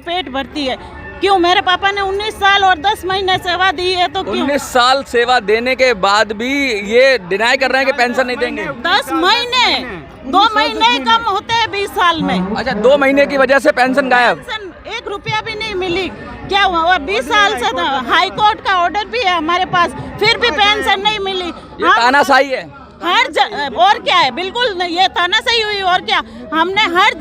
पेट भरती है। क्यों? मेरे पापा ने 19 साल और 10 महीने सेवा दी है, तो क्यों? 19 साल सेवा देने के बाद भी ये डिनाई कर रहे हैं कि पेंशन नहीं देंगे। 10 महीने, 2 महीने ही कम होते हैं 20 साल में। अच्छा, 2 महीने की वजह से पेंशन गायब। पेंशन 1 रुपया भी नहीं मिली। क्या हुआ? 20 साल से हाई कोर्ट का ऑर्डर भी है हमारे पास, फिर भी पेंशन नहीं मिली। ये तानाशाही है। और क्या है? बिल्कुल नहीं, ये तानाशाही हुई। और क्या? हमने हर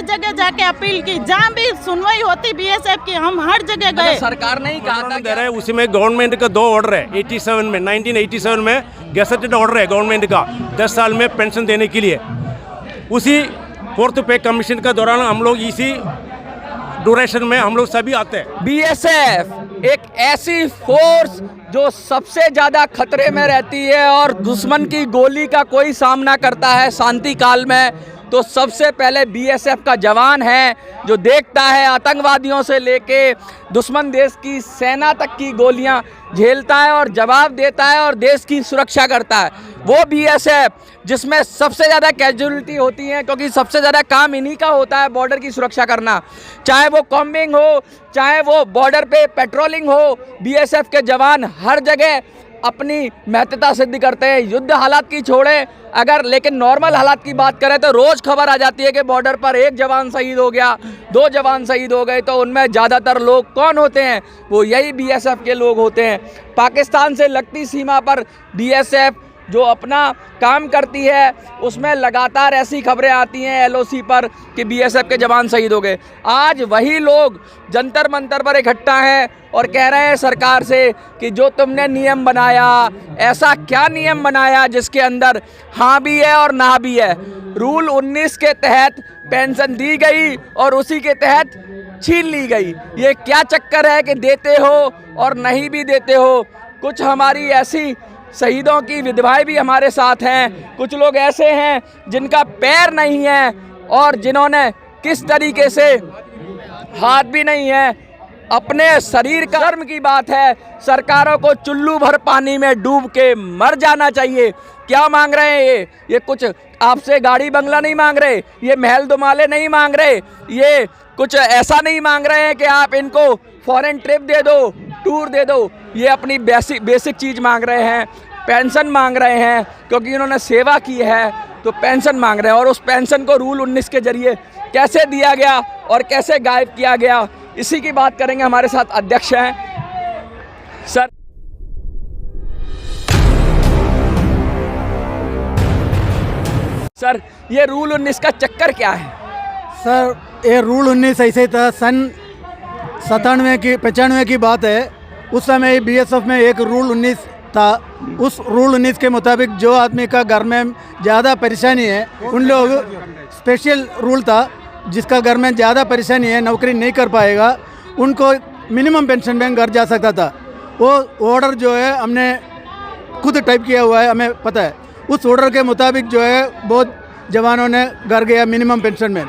जगह जाके अपील की, जहाँ भी सुनवाई होती बीएसएफ की, हम हर जगह गए। सरकार नहीं कहा था दे रहे हैं, उसी में गवर्नमेंट का 2 ऑर्डर है 1987 में गैसेटेड ऑर्डर है गवर्नमेंट का 10 साल में पेंशन देने के लिए। उसी 4th पे कमीशन का दौरान हम लोग इसी ड्यूरेशन में हम लोग सभी आते हैं। बीएसएफ एक ऐसी फोर्स जो सबसे ज्यादा खतरे में रहती है और दुश्मन की गोली का कोई सामना करता है शांति काल में, तो सबसे पहले बीएसएफ का जवान है जो देखता है आतंकवादियों से लेके दुश्मन देश की सेना तक की गोलियां झेलता है और जवाब देता है और देश की सुरक्षा करता है। वो बीएसएफ जिसमें सबसे ज़्यादा कैजुअलिटी होती है, क्योंकि सबसे ज़्यादा काम इन्हीं का होता है बॉर्डर की सुरक्षा करना, चाहे वो कॉम्बिंग हो, चाहे वो बॉर्डर पे पेट्रोलिंग हो। बीएसएफ के जवान हर जगह अपनी महत्ता सिद्ध करते हैं। युद्ध हालात की छोड़े, अगर लेकिन नॉर्मल हालात की बात करें तो रोज़ खबर आ जाती है कि बॉर्डर पर 1 जवान शहीद हो गया, 2 जवान शहीद हो गए। तो उनमें ज़्यादातर लोग कौन होते हैं? वो यही बीएसएफ के लोग होते हैं। पाकिस्तान से लगती सीमा पर बीएसएफ जो अपना काम करती है, उसमें लगातार ऐसी खबरें आती हैं एलओसी पर कि बीएसएफ के जवान शहीद हो गए। आज वही लोग जंतर मंतर पर इकट्ठा हैं और कह रहे हैं सरकार से कि जो तुमने नियम बनाया, ऐसा क्या नियम बनाया जिसके अंदर हाँ भी है और ना भी है। रूल 19 के तहत पेंशन दी गई और उसी के तहत छीन ली गई। ये क्या चक्कर है कि देते हो और नहीं भी देते हो? कुछ हमारी ऐसी शहीदों की विधवाएं भी हमारे साथ हैं, कुछ लोग ऐसे हैं जिनका पैर नहीं है और जिन्होंने किस तरीके से हाथ भी नहीं है, अपने शरीर का कर्म की बात है। सरकारों को चुल्लू भर पानी में डूब के मर जाना चाहिए। क्या मांग रहे हैं ये कुछ आपसे गाड़ी बंगला नहीं मांग रहे, ये महल दुमाले नहीं मांग रहे, ये कुछ ऐसा नहीं मांग रहे हैं कि आप इनको फॉरेन ट्रिप दे दो, टूर दे दो। ये अपनी बेसिक चीज़ मांग रहे हैं, पेंशन मांग रहे हैं, क्योंकि इन्होंने सेवा की है तो पेंशन मांग रहे हैं। और उस पेंशन को रूल 19 के जरिए कैसे दिया गया और कैसे गायब किया गया, इसी की बात करेंगे। हमारे साथ अध्यक्ष हैं सर। सर, ये रूल 19 का चक्कर क्या है? सर, ये रूल 19 ऐसे था, सन 95 की बात है। उस समय बीएसएफ में एक रूल 19 था। उस रूल 19 के मुताबिक जो आदमी का घर में ज़्यादा परेशानी है, उन लोग स्पेशल रूल था, जिसका घर में ज़्यादा परेशानी है, नौकरी नहीं कर पाएगा, उनको मिनिमम पेंशन में घर जा सकता था। वो ऑर्डर जो है हमने खुद टाइप किया हुआ है, हमें पता है। उस ऑर्डर के मुताबिक जो है बहुत जवानों ने घर गया मिनिमम पेंशन में।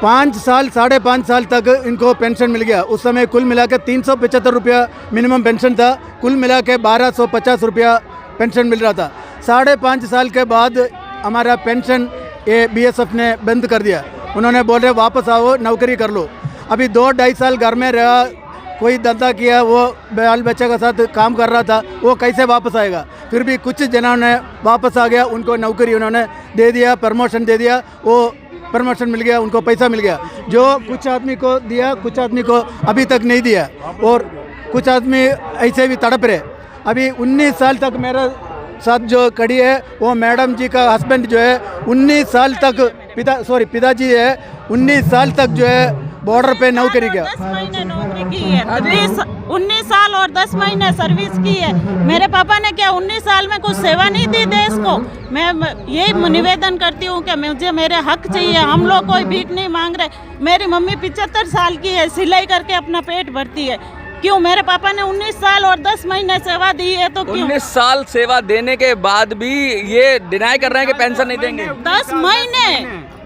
5 साल 5.5 साल तक इनको पेंशन मिल गया। उस समय कुल मिला के 375 रुपया मिनिमम पेंशन था, कुल मिला के 1250 रुपया पेंशन मिल रहा था। 5.5 साल के बाद हमारा पेंशन ये बीएसएफ ने बंद कर दिया। उन्होंने बोले वापस आओ, नौकरी कर लो। अभी 2-2.5 साल घर में रहा, कोई धंधा किया, वो बाल बच्चे के साथ काम कर रहा था, वो कैसे वापस आएगा? फिर भी कुछ जनों ने वापस आ गया, उनको नौकरी उन्होंने दे दिया, प्रमोशन दे दिया, वो प्रमोशन मिल गया, उनको पैसा मिल गया। जो कुछ आदमी को दिया, कुछ आदमी को अभी तक नहीं दिया, और कुछ आदमी ऐसे भी तड़प रहे। अभी 19 साल तक मेरा साथ जो खड़ी है वो मैडम जी का हस्बैंड जो है 19 साल तक पिताजी है 19 साल तक जो है बॉर्डर पे नौकरी किया। 10 महीने नौकरी की है, 19 साल और 10 महीने सर्विस की है। मेरे पापा ने क्या 19 साल में कुछ सेवा नहीं दी देश को? मैं यही निवेदन करती हूँ कि मुझे मेरे हक चाहिए। हम लोग कोई भीख नहीं मांग रहे। मेरी मम्मी 75 साल की है, सिलाई करके अपना पेट भरती है। क्यों? मेरे पापा ने 19 साल और 10 महीने सेवा दी है, तो क्यों? 19 साल सेवा देने के बाद भी ये डिनाई कर रहे हैं कि पेंशन नहीं देंगे। 10 महीने,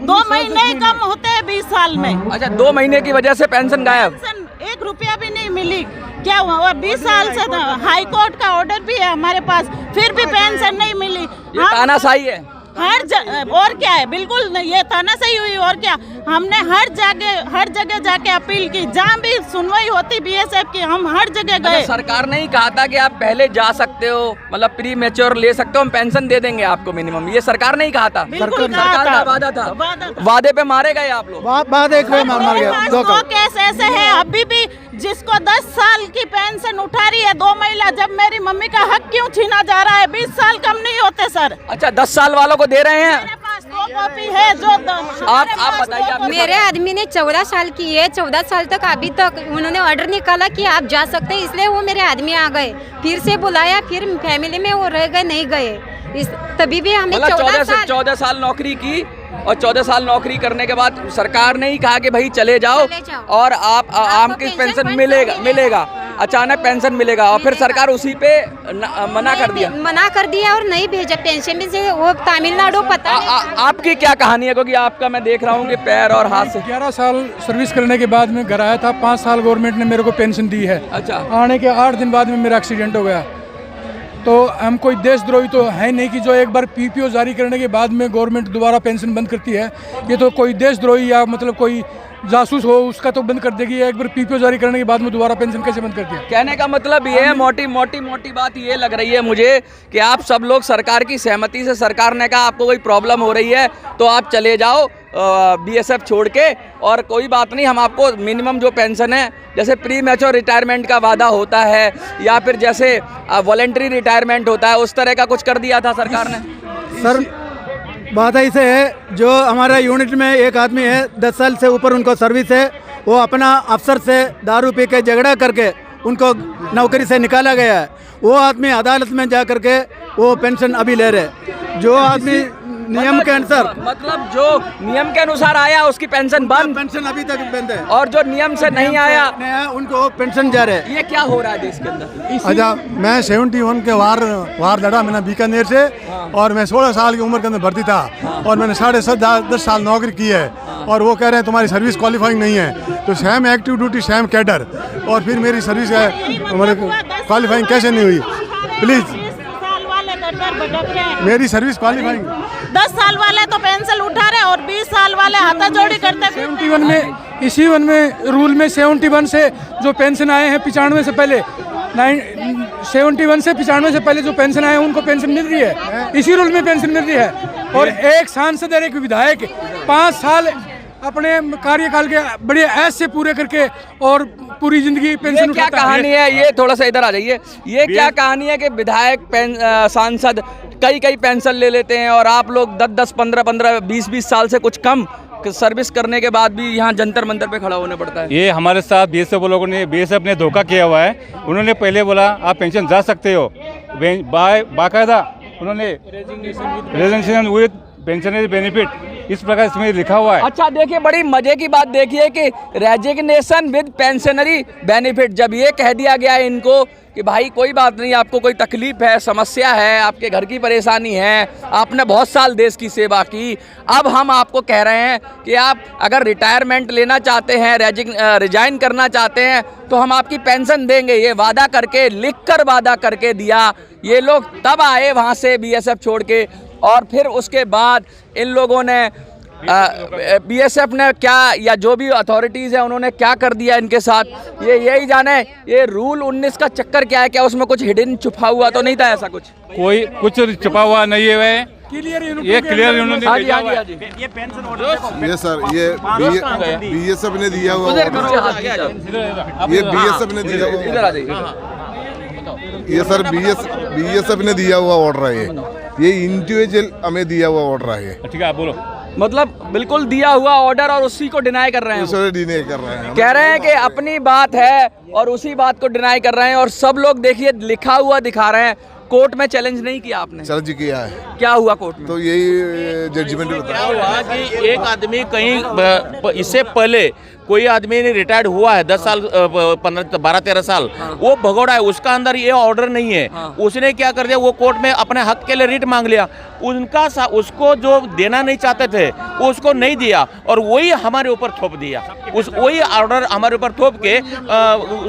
2 महीने ही कम होते हैं 20 साल में। अच्छा, 2 महीने की वजह से पेंशन गायब। पेंशन 1 रुपया भी नहीं मिली। क्या हुआ? 20 साल से हाई कोर्ट का ऑर्डर भी है हमारे पास, फिर भी पेंशन नहीं मिली। ये तानाशाही है। और क्या है, बिल्कुल नहीं, ये तानाशाही हुई और क्या। हमने हर जगह जाके अपील की, जहाँ भी सुनवाई होती बीएसएफ की हम हर जगह गए। सरकार ने ही कहा था कि आप पहले जा सकते हो, मतलब प्री मैच्योर ले सकते हो, हम पेंशन दे देंगे आपको मिनिमम, ये सरकार ने ही कहा था। बिल्कुल सरकार का वादा था, वादे पे मारे गए आप लोग। वादे पे मार गया। दो केस ऐसे है अभी भी, जिसको 10 साल की पेंशन उठा रही है 2 महिला, जब मेरी मम्मी का हक क्यों छीना जा रहा है? 20 साल कम नहीं होते सर। अच्छा 10 साल वालों को दे रहे हैं। मेरे पास 2 कॉपी है जो आप बताइए। आप मेरे आदमी ने 14 साल की है, 14 साल तक अभी तक उन्होंने ऑर्डर निकाला कि आप जा सकते हैं, इसलिए वो मेरे आदमी आ गए, फिर से बुलाया, फिर फैमिली में वो रह गए, नहीं गए। तभी भी हमें 14 साल नौकरी की और 14 साल नौकरी करने के बाद सरकार ने ही कहा कि भाई चले जाओ और आपकी पेंशन मिलेगा, अचानक पेंशन मिलेगा, और फिर सरकार उसी पे मना कर दिया और नहीं भेजा पेंशन में से, वो तमिलनाडु पता नहीं। आपकी क्या कहानी है? क्योंकि आपका मैं देख रहा हूँ कि पैर और हाथ से 11 साल सर्विस करने के बाद में घर आया था, 5 साल गवर्नमेंट ने मेरे को पेंशन दी है। अच्छा। आने के 8 दिन बाद में मेरा एक्सीडेंट हो गया। तो हम कोई देशद्रोही तो है नहीं कि जो एक बार पीपीओ जारी करने के बाद में गवर्नमेंट दोबारा पेंशन बंद करती है। ये तो कोई देशद्रोही या मतलब कोई जासूस हो उसका तो बंद कर देगी, एक बार पीपीओ जारी करने के बाद में दोबारा पेंशन कैसे बंद करती है? कहने का मतलब ये है, मोटी बात ये लग रही है मुझे कि आप सब लोग सरकार की सहमति से, सरकार ने कहा आपको कोई प्रॉब्लम हो रही है तो आप चले जाओ बीएसएफ छोड़ के, और कोई बात नहीं, हम आपको मिनिमम जो पेंशन है, जैसे प्री मैच्योर रिटायरमेंट का वादा होता है या फिर जैसे वॉलंटरी रिटायरमेंट होता है, उस तरह का कुछ कर दिया था सरकार ने। सर बात ऐसे है, जो हमारा यूनिट में एक आदमी है 10 साल से ऊपर उनको सर्विस है, वो अपना अफसर से दारू पी के झगड़ा करके उनको नौकरी से निकाला गया है। वो आदमी अदालत में जा करके वो पेंशन अभी ले रहे। जो आदमी नियम के अनुसार, मतलब जो नियम के अनुसार आया उसकी पेंशन बंद, पेंशन अभी तक बंद है, और जो नियम से नहीं आया उनको पेंशन जा रहे हैं। ये क्या हो रहा है देश के अंदर? अच्छा, मैं 71 के वार लड़ा मैंने बीकानेर से, और मैं 16 साल की उम्र के अंदर भर्ती था, और मैंने 10.5 साल नौकरी की है, और वो कह रहे हैं तुम्हारी सर्विस क्वालिफाइंग नहीं है। तो Sam active duty Sam cadre, और फिर मेरी सर्विस क्वालिफाइंग कैसे नहीं हुई? प्लीज मेरी सर्विस क्वालिफाइंग। 10 साल वाले तो पेंशन उठा रहे और 20 साल वाले हाथाजोड़ी करते। 71 में, इसी वन में रूल में 71 से जो पेंशन आए हैं 95 से पहले, 71 से 95 से पहले जो पेंशन आए हैं उनको पेंशन मिल रही है, इसी रूल में पेंशन मिल रही है। और एक सांसद और एक विधायक 5 साल अपने कार्यकाल के बड़े ऐश से पूरे करके और पूरी जिंदगी पेंशन क्या कहानी है? ये थोड़ा सा इधर आ जाइए। ये क्या कहानी है कि विधायक सांसद कई पेंशन ले लेते हैं और आप लोग 10 15 20 साल से कुछ कम सर्विस करने के बाद भी यहाँ जंतर मंतर पे खड़ा होने पड़ता है? ये हमारे साथ बीएसएफ ने धोखा किया हुआ है। उन्होंने पहले बोला आप पेंशन जा सकते हो, बाकायदा उन्होंने रेजिग्नेशन विद पेंशनरी बेनिफिट इस प्रकार इसमें लिखा हुआ है। अच्छा देखिए, बड़ी मजे की बात देखिए कि रेजिग्नेशन विद पेंशनरी बेनिफिट, जब ये कह दिया गया है इनको कि भाई कोई बात नहीं, आपको कोई तकलीफ है, समस्या है, आपके घर की परेशानी है, आपने बहुत साल देश की सेवा की, अब हम आपको कह रहे हैं कि आप अगर रिटायरमेंट लेना चाहते हैं, रिजाइन करना चाहते हैं तो हम आपकी पेंशन देंगे। ये वादा करके, लिखकर वादा करके दिया। ये लोग तब आए वहाँ से बीएसएफ छोड़ के, और फिर उसके बाद इन लोगों ने बीएसएफ ने क्या, या जो भी अथॉरिटीज़ है उन्होंने क्या कर दिया इनके साथ, ये यही जाने। ये रूल 19 का चक्कर क्या है? क्या उसमें कुछ हिडन छुपा हुआ तो नहीं था? ऐसा कोई कुछ छुपा हुआ नहीं है, ये क्लियर उन्होंने भेजा हुआ है। ये पेंशन ये सर, ये बीएसएफ ने दिया हुआ, ये बीएसएफ ने दिया हुआ, इधर आ जाइए। ये सर बीएसएफ ने दिया हुआ ऑर्डर है, ये इंडिविजुअल हमें दिया हुआ ऑर्डर है। ठीक है, आप बोलो। मतलब बिल्कुल दिया हुआ ऑर्डर और उसी को डिनाई कर रहे हैं। कह रहे हैं कि अपनी बात है और उसी बात को डिनाई कर रहे हैं, और सब लोग देखिए लिखा हुआ दिखा रहे हैं। कोर्ट में चैलेंज नहीं किया आपने? चैलेंज किया है। क्या हुआ कोर्ट में? तो यही जजमेंट बताया हुआ कि एक आदमी कहीं इससे पहले कोई आदमी रिटायर्ड हुआ है 10 साल 12-13 साल, वो भगोड़ा है, उसका अंदर ये ऑर्डर नहीं है, उसने क्या कर दिया, वो कोर्ट में अपने हक के लिए रिट मांग लिया, उसको जो देना नहीं चाहते थे वो उसको नहीं दिया और वही हमारे ऊपर थोप दिया, वही ऑर्डर हमारे ऊपर थोप के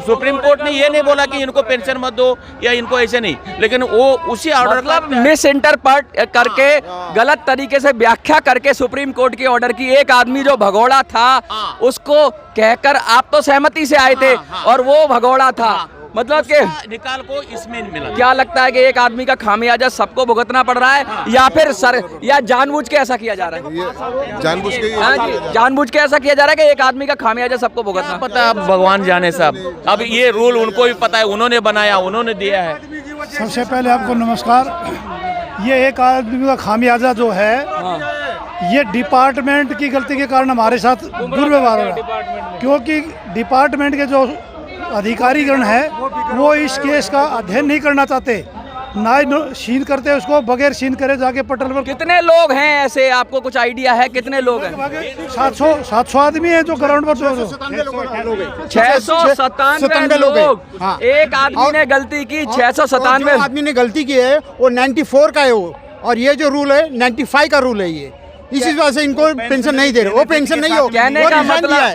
सुप्रीम कोर्ट ने ये नहीं बोला कि इनको पेंशन मत दो या इनको ऐसे नहीं, लेकिन वो उसी ऑर्डर का मिस इंटरप्रेट करके गलत तरीके से व्याख्या करके सुप्रीम कोर्ट की ऑर्डर की एक आदमी जो भगोड़ा था उसको कहकर आप तो सहमति से आए थे और वो भगोड़ा था, मतलब कि निकाल को इसमें मिला। क्या लगता है कि एक आदमी का खामियाजा सबको भुगतना पड़ रहा है या फिर या जानबूझ के ऐसा किया जा रहा है? जानबूझ के ऐसा किया जा रहा है कि एक आदमी का खामियाजा सबको भुगतना पता, भगवान जाने सब। अब ये रूल उनको भी पता है, उन्होंने बनाया, उन्होंने दिया है। सबसे पहले आपको नमस्कार। ये एक आदमी का खामियाजा जो है ये डिपार्टमेंट की गलती के कारण हमारे साथ दुर्व्यवहार हो रहा है, क्योंकि डिपार्टमेंट के जो अधिकारीगण है वो इस केस का अध्ययन नहीं करना चाहते, ना ही सीन करते उसको, बगैर सीन करे जाके पटल पर। कितने लोग हैं ऐसे, आपको कुछ आइडिया है कितने लोग हैं? 700 आदमी है जो ग्राउंड पर 697 लोग। एक आदमी ने गलती की, 697 आदमी ने गलती की है, वो 94 का है वो, और ये जो रूल है 95 का रूल है, ये इसी वजह से इनको पेंशन नहीं दे रहे, वो पेंशन नहीं हो। कहने का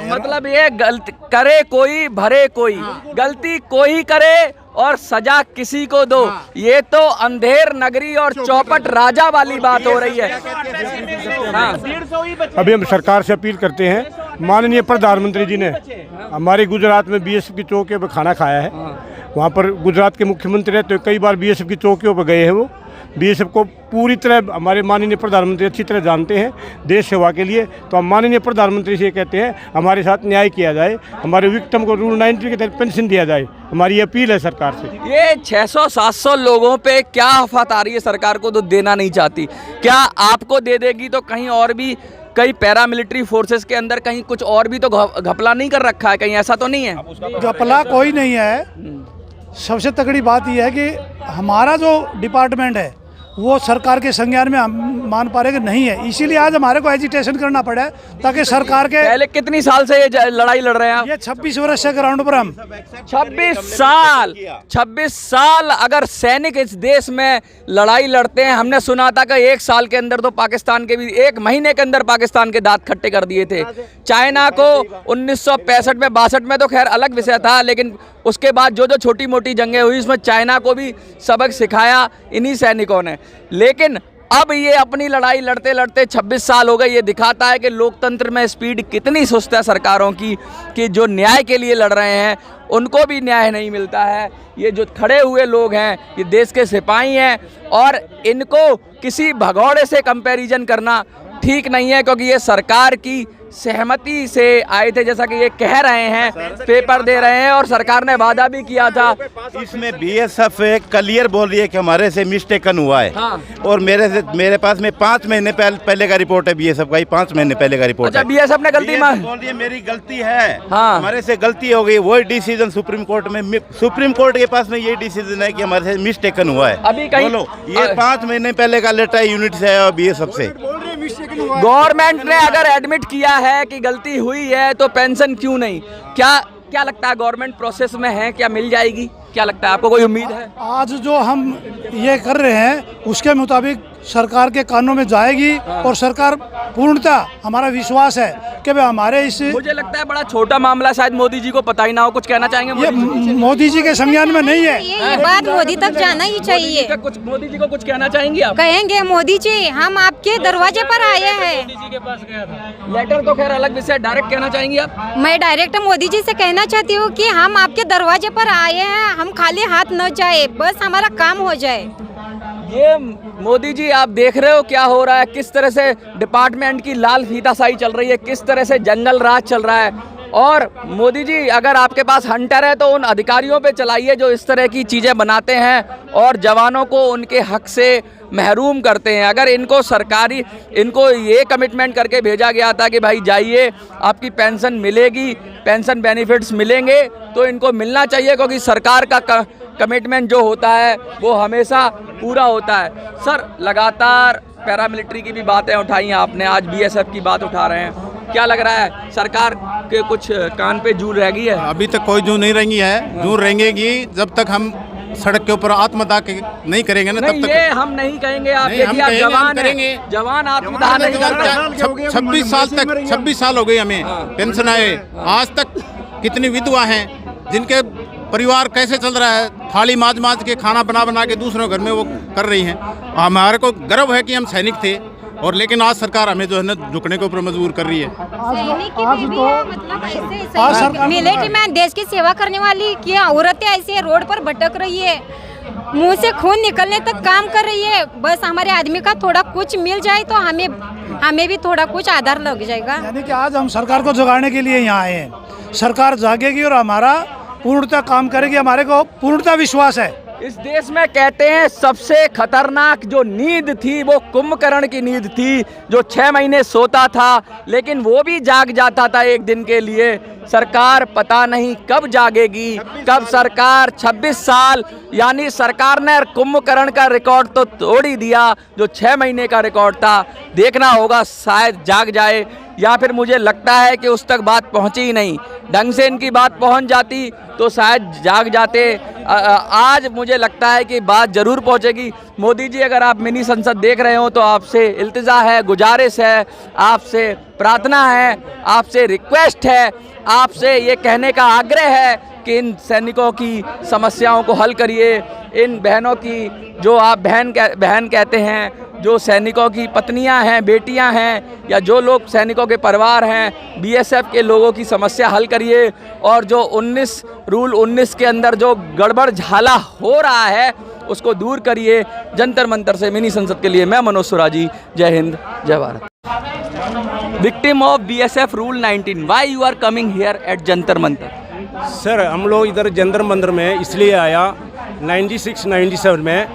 मतलब ये गलती करे कोई भरे कोई, गलती कोई करे और सजा किसी को दो, ये तो अंधेर नगरी और चौपट राजा वाली बात हो रही है। अभी हम सरकार से अपील करते हैं, माननीय प्रधानमंत्री जी ने हमारे गुजरात में बीएसएफ की चौकियों पर खाना खाया है, वहाँ पर गुजरात के मुख्यमंत्री है तो कई बार बीएसएफ की चौकियों पर गए हैं, वो बीएसएफ को पूरी तरह हमारे माननीय प्रधानमंत्री अच्छी तरह जानते हैं देश सेवा के लिए। तो हम माननीय प्रधानमंत्री से कहते हैं हमारे साथ न्याय किया जाए, हमारे विक्टिम को रूल 90 के तहत पेंशन दिया जाए, हमारी अपील है सरकार से। ये 600-700 लोगों पे क्या आफत आ रही है, सरकार को तो देना नहीं चाहती, क्या आपको दे देगी तो कहीं और भी कई पैरामिलिट्री फोर्सेस के अंदर कहीं कुछ और भी तो घपला नहीं कर रखा है, कहीं ऐसा तो नहीं है? घपला कोई नहीं है। सबसे तगड़ी बात यह है कि हमारा जो डिपार्टमेंट है वो सरकार के संज्ञान में हम मान पा रहे कि नहीं है, इसीलिए आज हमारे को एजिटेशन करना पड़ा है ताकि सरकार के। पहले कितनी साल से ये लड़ाई लड़ रहे हैं आप? ये 26 वर्ष से ग्राउंड पर हम 26 साल अगर सैनिक इस देश में लड़ाई लड़ते हैं, हमने सुना था कि 1 साल के अंदर तो पाकिस्तान के भी 1 महीने के अंदर पाकिस्तान के दांत खट्टे कर दिए थे। चाइना को 1965 में 62 में तो खैर अलग विषय था, लेकिन उसके बाद जो छोटी मोटी जंगें हुई उसमें चाइना को भी सबक सिखाया इन्हीं सैनिकों ने। लेकिन अब ये अपनी लड़ाई लड़ते लड़ते 26 साल हो गए, ये दिखाता है कि लोकतंत्र में स्पीड कितनी सुस्त है सरकारों की, कि जो न्याय के लिए लड़ रहे हैं उनको भी न्याय नहीं मिलता है। ये जो खड़े हुए लोग हैं ये देश के सिपाही हैं और इनको किसी भगौड़े से कंपैरिजन करना ठीक नहीं है, क्योंकि ये सरकार की सहमति से आए थे, जैसा कि ये कह रहे हैं, पेपर दे रहे हैं और सरकार ने वादा भी किया था। इसमें बीएसएफ क्लियर बोल रही है कि हमारे से मिस्टेकन हुआ है। हाँ। और मेरे पास में 5 महीने पहले का रिपोर्ट है बीएसएफ का, 5 महीने पहले का रिपोर्ट है। बीएसएफ ने गलती बोल रही है मेरी गलती है, हाँ। हमारे से गलती हो गई, वही डिसीजन सुप्रीम कोर्ट के पास में ये डिसीजन है कि हमारे से मिस्टेकन हुआ है। अभी कहीं बोलो, ये 5 महीने पहले का लेटर यूनिट से है बीएसएफ से। गवर्नमेंट ने अगर एडमिट किया है कि गलती हुई है तो पेंशन क्यों नहीं? क्या लगता है गवर्नमेंट प्रोसेस में है, क्या मिल जाएगी? क्या लगता है आपको, कोई उम्मीद है? आज जो हम ये कर रहे हैं उसके मुताबिक सरकार के कानों में जाएगी और सरकार पूर्णतः, हमारा विश्वास है कि भाई हमारे इस, मुझे लगता है बड़ा छोटा मामला, शायद मोदी जी को पता ही ना हो। कुछ कहना चाहेंगे? ये मोदी जी के संज्ञान में नहीं है, ये बात मोदी तक जाना ही चाहिए। कुछ मोदी जी को कुछ कहना चाहेंगी आप? कहेंगे मोदी जी हम आपके दरवाजे पर आए हैं। लेटर तो खैर अलग विषय, डायरेक्ट कहना चाहेंगी आप? मैं डायरेक्ट मोदी जी से कहना चाहती हूँ कि हम आपके दरवाजे पर आए हैं, हम खाली हाथ न जाए, बस हमारा काम हो जाए। ये मोदी जी आप देख रहे हो क्या हो रहा है, किस तरह से डिपार्टमेंट की लाल फीताशाही चल रही है, किस तरह से जंगल राज चल रहा है। और मोदी जी अगर आपके पास हंटर है तो उन अधिकारियों पे चलाइए जो इस तरह की चीज़ें बनाते हैं और जवानों को उनके हक से महरूम करते हैं। अगर इनको ये कमिटमेंट करके भेजा गया था कि भाई जाइए आपकी पेंशन मिलेगी, पेंशन बेनिफिट्स मिलेंगे, तो इनको मिलना चाहिए, क्योंकि सरकार का कमिटमेंट जो होता है वो हमेशा पूरा होता है। सर, लगातार पैरामिलिट्री की भी बातें उठाई आपने, आज बीएसएफ की बात उठा रहे हैं, क्या लग रहा है, सरकार के कुछ कान पे जूं रह गई है? अभी तक कोई जूं नहीं रहेंगी है, जूं रहेंगी जब तक हम सड़क के ऊपर आत्मदाह नहीं करेंगे ना, नहीं, तब तक ये हम नहीं कहेंगे। आप नहीं, हम देखिए, आप कहेंगे, जवान करेंगे। हैं, जवान आत्मदाह नहीं करते। 26 साल तक 26 साल हो गए हमें पेंशन आए, आज तक कितनी विधवा हैं जिनके परिवार कैसे चल रहा है, थाली माज माज के खाना बना बना के दूसरों घर में वो कर रही हैं। हमारे को गर्व है कि हम सैनिक थे, और लेकिन आज सरकार हमें जो है ना झुकने के ऊपर मजबूर कर रही है। मिलिट्री मैन देश की सेवा करने वाली क्या औरतें ऐसी रोड पर भटक रही है, मुंह से खून निकलने तक काम कर रही है। बस हमारे आदमी का थोड़ा कुछ मिल जाए तो हमें भी थोड़ा कुछ आधार लग जाएगा। यानी कि आज हम सरकार को जगाने के लिए यहाँ आए हैं, सरकार जागेगी और हमारा पूर्णतः काम करेगी, हमारे को पूर्णतः विश्वास है। इस देश में कहते हैं सबसे खतरनाक जो नींद थी वो कुंभकर्ण की नींद थी, जो 6 महीने सोता था लेकिन वो भी जाग जाता था एक दिन के लिए। सरकार पता नहीं कब जागेगी, कब सरकार 26 साल, यानी सरकार ने कुंभकर्ण का रिकॉर्ड तो तोड़ ही दिया, जो 6 महीने का रिकॉर्ड था। देखना होगा, शायद जाग जाए, या फिर मुझे लगता है कि उस तक बात पहुंची ही नहीं। ढंग से इनकी बात पहुंच जाती तो शायद जाग जाते। आज मुझे लगता है कि बात ज़रूर पहुंचेगी। मोदी जी, अगर आप मिनी संसद देख रहे हो तो आपसे इल्तिजा है, गुजारिश है, आपसे प्रार्थना है, आपसे रिक्वेस्ट है, आपसे ये कहने का आग्रह है कि इन सैनिकों की समस्याओं को हल करिए। इन बहनों की, जो आप बहन कहते हैं, जो सैनिकों की पत्नियां हैं, बेटियां हैं, या जो लोग सैनिकों के परिवार हैं, बीएसएफ के लोगों की समस्या हल करिए। और जो रूल 19 के अंदर जो गड़बड़ झाला हो रहा है उसको दूर करिए। जंतर मंतर से मिनी संसद के लिए मैं मनोज सुराजी, जय हिंद, जय Bharat. Victim of BSF rule 19, why you are coming here at Jantar Mantar? Sir, हम लोग इधर जंतर मंतर में इसलिए आया, 96-97 में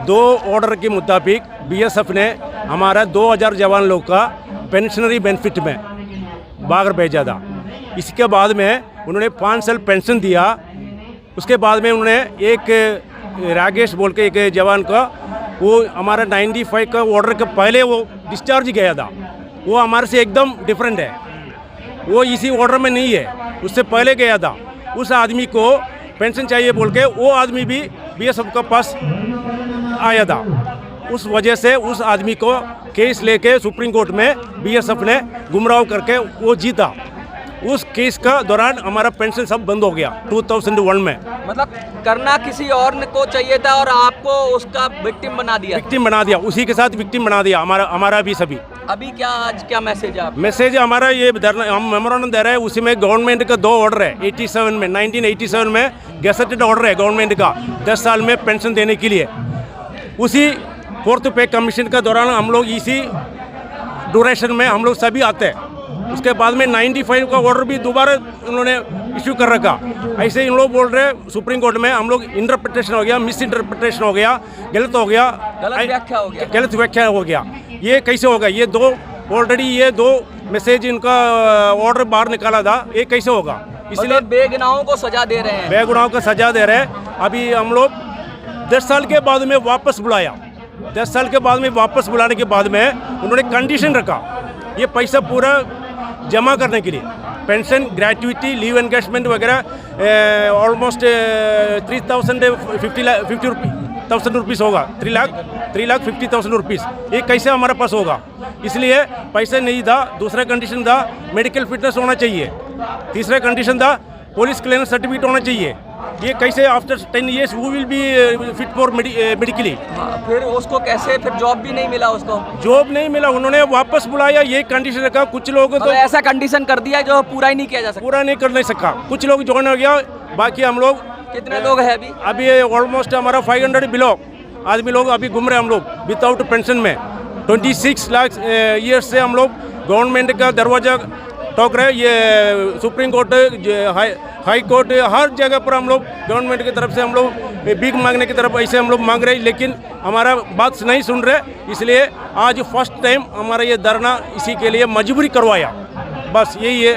2 ऑर्डर के मुताबिक बीएसएफ ने हमारा 2000 जवान लोग का पेंशनरी बेनिफिट में बाहर भेजा था। इसके बाद में उन्होंने 5 साल पेंशन दिया। उसके बाद में उन्होंने एक राकेश बोल के एक जवान का, वो हमारा 95 का ऑर्डर के पहले वो डिस्चार्ज गया था, वो हमारे से एकदम डिफरेंट है, वो इसी ऑर्डर में नहीं है, उससे पहले गया था। उस आदमी को पेंशन चाहिए बोल के वो आदमी भी बीएसएफ के पास आया था। उस वजह से उस आदमी को केस लेके सुप्रीम कोर्ट में बीएसएफ ने गुमराह करके वो जीता। उस केस का दौरान हमारा पेंशन सब बंद हो गया 2001 में। मतलब करना किसी और को चाहिए था और आपको उसका विक्टिम बना दिया। विक्टिम बना दिया, उसी के साथ विक्टिम बना दिया हमारा भी सभी। अभी क्या आज क्या मैसेज है आप? मैसेज हमारा ये हम मेमोरेंडम दे रहे हैं, उसी में गवर्नमेंट का 2 ऑर्डर है 1987 में गैसेटेड ऑर्डर है गवर्नमेंट का 10 साल में पेंशन देने के लिए। उसी 4th पे कमीशन का दौरान हम लोग इसी ड्यूरेशन में हम लोग सभी आते हैं। उसके बाद में 95 का ऑर्डर भी दोबारा उन्होंने इश्यू कर रखा। ऐसे इन लोग बोल रहे हैं सुप्रीम कोर्ट में हम लोग इंटरप्रिटेशन हो गया, मिस इंटरप्रिटेशन हो गया, गलत हो गया, गलत व्याख्या हो गया। ये कैसे होगा? ये 2 ऑलरेडी ये 2 मैसेज इनका ऑर्डर बाहर निकाला था, ये कैसे होगा? इसलिए बेगुनाहों को सजा दे रहे हैं, बेगुनाहों को सजा दे रहे हैं। अभी हम लोग 10 साल के बाद में वापस बुलाया, 10 साल के बाद में वापस बुलाने के बाद में उन्होंने कंडीशन रखा ये पैसा पूरा जमा करने के लिए, पेंशन, ग्रेजुइटी, लीव एनकैशमेंट वगैरह ऑलमोस्ट 3,050,000 रुपीज़ होगा, 3,50,000 रुपीज़। ये कैसे हमारे पास होगा? इसलिए पैसे नहीं था। दूसरा कंडीशन था मेडिकल फिटनेस होना चाहिए। तीसरा कंडीशन था पुलिस क्लियरेंस सर्टिफिकेट होना चाहिए। ये कैसे आफ्टर 10 years वो will be fit for medically. फिर उसको कैसे, फिर जॉब भी नहीं मिला उसको? जॉब नहीं मिला, उन्होंने वापस बुलाया, ये कंडीशन रखा। कुछ लोग तो ऐसा कंडीशन कर दिया जो पूरा ही नहीं किया जा सकता, पूरा नहीं कर नहीं सका। कुछ लोग ज्वाइन हो गया, बाकी हम लोग कितने लोग हैं अभी? अभी ऑलमोस्ट हमारा 500 बिलो आदमी लोग अभी घूम रहे हैं हम लोग विदाउट पेंशन में। 26 लाख ईयर्स से हम लोग गवर्नमेंट का दरवाजा टोक रहे। ये सुप्रीम कोर्ट, हाई कोर्ट, हर जगह पर हम लोग गवर्नमेंट की तरफ से हम लोग भीख मांगने की तरफ ऐसे हम लोग मांग रहे हैं, लेकिन हमारा बात नहीं सुन रहे। इसलिए आज फर्स्ट टाइम हमारा ये धरना इसी के लिए मजबूरी करवाया, बस यही है।